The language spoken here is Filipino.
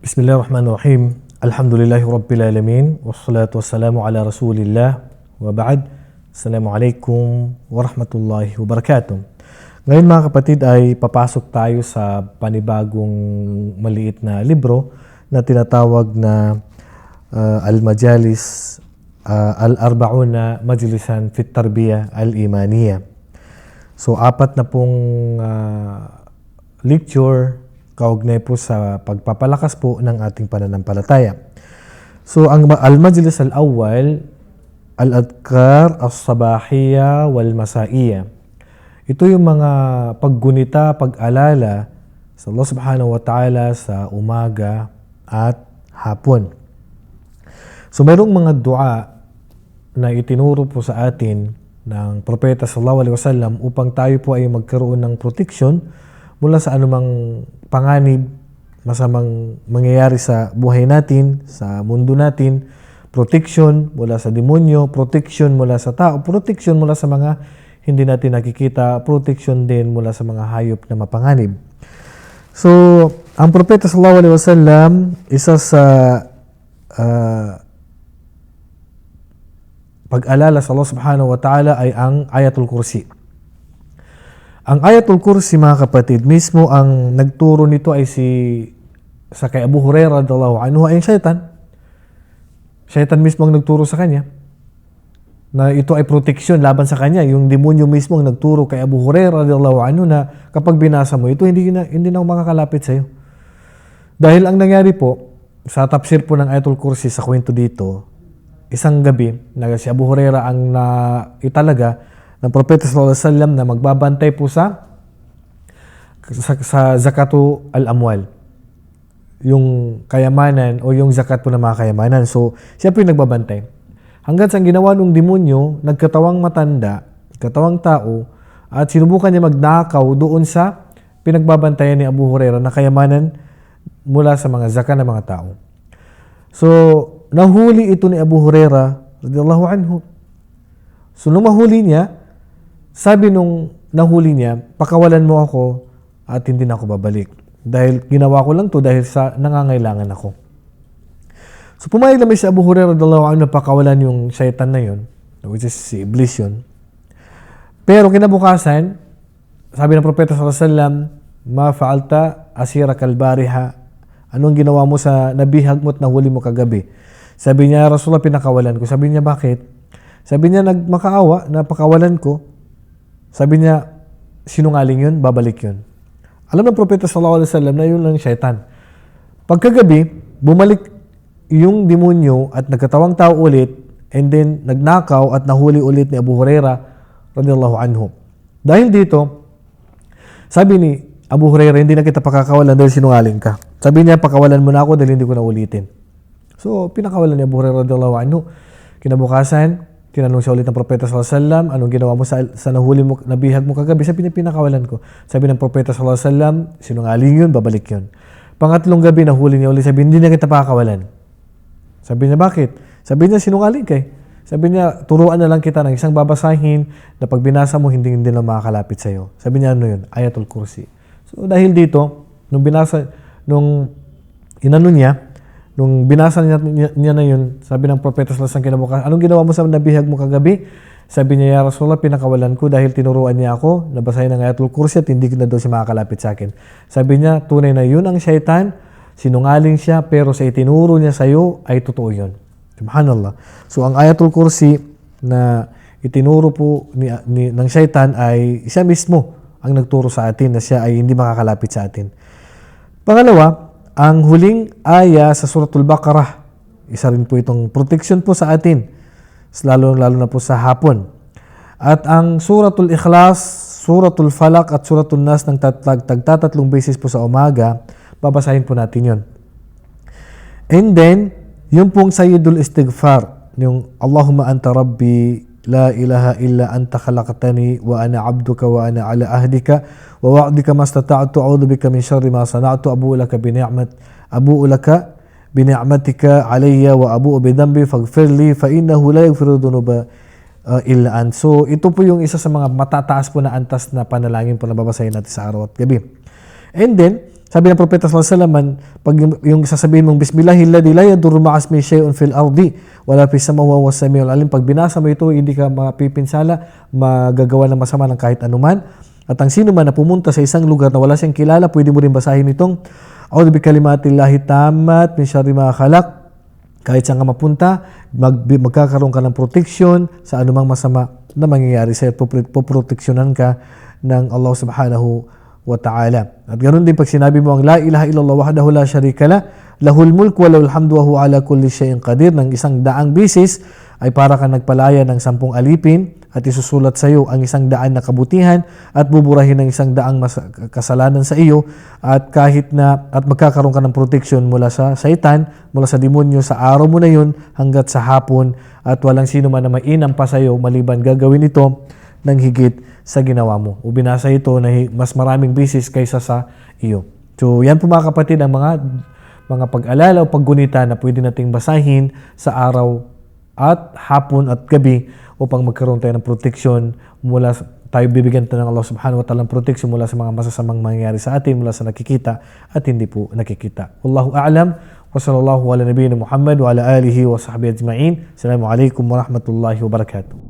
Bismillahirrahmanirrahim. Alhamdulillahi Rabbil Alamin. Wassalatu wassalamu ala Rasulillah. Wa ba'd. Assalamualaikum warahmatullahi wabarakatuh. Ngayon mga kapatid ay papasok tayo sa panibagong maliit na libro na tinatawag na Al-Majalis Al-Arba'una Majlisan Fit Tarbiyah Al-Imaniyah. So apat na pong lecture kaugnay po sa pagpapalakas po ng ating pananampalataya. So ang al-majlis al-awwal, al-adhkar as-sabahiyya wal-masa'iyya. Ito yung mga paggunita, pag-alala sa Allah subhanahu wa ta'ala sa umaga at hapon. So mayroong mga dua na itinuro po sa atin ng Propeta sallallahu alaihi wasallam upang tayo po ay magkaroon ng protection mula sa anumang panganib, masamang mangyayari sa buhay natin, sa mundo natin, protection mula sa demonyo, protection mula sa tao, protection mula sa mga hindi natin nakikita, protection din mula sa mga hayop na mapanganib. So, ang Propeta sallallahu alaihi wasallam, isa sa pag-alala sa Allah subhanahu wa ta'ala ay ang Ayatul Kursi. Ang Ayatul Kursi mga kapatid, mismo ang nagturo nito ay sa kay Abu Hurairah radhiyallahu anhu ay Shaitan. Shaitan mismo ang nagturo sa kanya na ito ay protection laban sa kanya. Yung demonyo mismo ang nagturo kay Abu Hurairah radhiyallahu anhu na kapag binasa mo ito, hindi na ako makakalapit sa iyo. Dahil ang nangyari po, sa tafsir po ng Ayatul Kursi sa kwento dito, isang gabi, si Abu Hurairah ang italaga ng Propeta sallallahu alaihi wasallam na magbabantay po sa zakatu al-amwal. Yung kayamanan o yung zakat po ng mga kayamanan. So, siya po yung nagbabantay. Hanggang sa ginawa ng demonyo, nagkatawang matanda, katawang tao, at sinubukan niya magnakaw doon sa pinagbabantayan ni Abu Hurairah na kayamanan mula sa mga zakat ng mga tao. So, nahuli ito ni Abu Hurairah radhiyallahu anhu. So, nung mahuli niya, sabi nung nahuli niya, pakawalan mo ako at hindi na ako babalik. Dahil ginawa ko lang to dahil sa nangangailangan ako. So pumayag naman si Abu Hurairah radhiyallahu anhu na pakawalan yung shaitan na yun, which is si Iblis yun. Pero kinabukasan, sabi ng Propeta sallallahu alaihi wasallam, ma fa'alta asira kalbariha. Anong ginawa mo sa nabihag mo at nahuli mo kagabi? Sabi niya, Rasulullah, pinakawalan ko. Sabi niya, bakit? Sabi niya, nagmakaawa na pakawalan ko. Sabi niya, sinungaling yun, babalik yun. Alam ng Propeta sallallahu alaihi wasallam na yun lang shaitan. Pagkagabi, bumalik yung demonyo at nagkatawang tao ulit, and then nagnakaw at nahuli ulit ni Abu Hurairah radhiyallahu anhu. Dahil dito, sabi ni Abu Hurairah, hindi na kita pakakawalan dahil sinungaling ka. Sabi niya, pakawalan mo na ako dahil hindi ko na ulitin. So, pinakawalan ni Abu Hurairah radhiyallahu anhu. Kinabukasan, tinanong siya ulit ng Propeta sallallahu alaihi wasallam, anong ginawa mo sa nahuli mo, nabihag mo kagabi? Sabi niya, pinakawalan ko. Sabi ng Propeta sallallahu alaihi wasallam, sinungaling yun, babalik yun. Pangatlong gabi, nahuli niya ulit, sabi, hindi na kita pakakawalan. Sabi niya, bakit? Sabi niya, sinungaling kay. Sabi niya, turuan na lang kita ng isang babasahin na pag binasa mo, hindi na makakalapit sa iyo. Sabi niya, ano yun? Ayatul Kursi. So dahil dito, nung binasa niya na yun, sabi ng Propeta sallallahu alaihi wasallam kinabukasan, anong ginawa mo sa nabihag mo kagabi? Sabi niya, ya Rasulullah, pinakawalan ko dahil tinuruan niya ako, nabasahin ng Ayatul Kursi at hindi na daw siya makakalapit sa akin. Sabi niya, tunay na yun ang shaitan, sinungaling siya, pero sa itinuro niya sa iyo ay totoo yun. Subhanallah. So ang Ayatul Kursi na itinuro po ng shaitan ay siya mismo ang nagturo sa atin na siya ay hindi makakalapit sa atin. Pangalawa, ang huling aya sa Suratul Baqarah, isa rin po itong protection po sa atin, lalo na po sa hapon. At ang Suratul Ikhlas, Suratul Falaq at Suratul Nas ng tagtatatlong beses po sa umaga, babasahin po natin yon. And then, yung pong Sayyidul Istighfar, yung Allahumma anta rabbi, la ilaha illa anta khalaqtani wa ana abduka wa ana ala ahdika wa wa'dika mastata'tu a'udhu bika min syarri ma sana'tu abu'u laka bi ni'matika alayya wa abu'u bi dhanbi faghfir li fa innahu la yaghfiru dhunuba illa ant. So ito po yung isa sa mga matataas po na antas na panalangin po na babasahin natin sa araw at gabi. And then Sabi ng Propeta sallallahu alaihi wasallam, pag yung sasabihin mong bismillahilladzi la yadurru ma'asmi shay'un fil ardi wala fis samawati was samiul alim, pag binasa mo ito, hindi ka mapipinsala, magagawa ng masama ng kahit anuman. At ang sino man na pumunta sa isang lugar na wala siyang kilala, pwede mo rin basahin itong a'udzu bikalimatillahi tammat min syarri ma khalaq. Kahit saan ka mapunta, magkakaroon ka ng protection sa anumang masama na mangyayari sa'yo. Poproteksyonan ka ng Allah subhanahu wa ta'ala. At ganoon din pag sinabi mo ang la ilaha illallah wahdahu la syarika lah, lahul mulk wa lahul hamdu wa huwa ala kulli syai'in qadir, ng 100 bisis ay para kang nagpalaya ng 10 alipin at isusulat sa iyo ang 100 na kabutihan at buburahin ng 100 kasalanan sa iyo, at kahit na at magkakaroon ka ng protection mula sa satan, mula sa demonyo sa araw mo na yun hanggat sa hapon, at walang sino man na mainam pa sa iyo maliban gagawin ito ng higit sa ginawa mo. O binasa ito na mas maraming bisis kaysa sa iyo. So yan po mga kapatid ang mga pag-alala o paggunita na pwede nating basahin sa araw at hapon at gabi upang magkaroon tayo ng protection mula tayo bibigyan tayo ng Allah subhanahu wa ta'ala ng protection mula sa mga masasamang mangyayari sa atin, mula sa nakikita at hindi po nakikita. Wallahu a'lam wa sallallahu ala nabiyyina Muhammad wa ala alihi wa sahbihi ajma'in. Assalamu alaikum wa rahmatullahi wa barakatuh.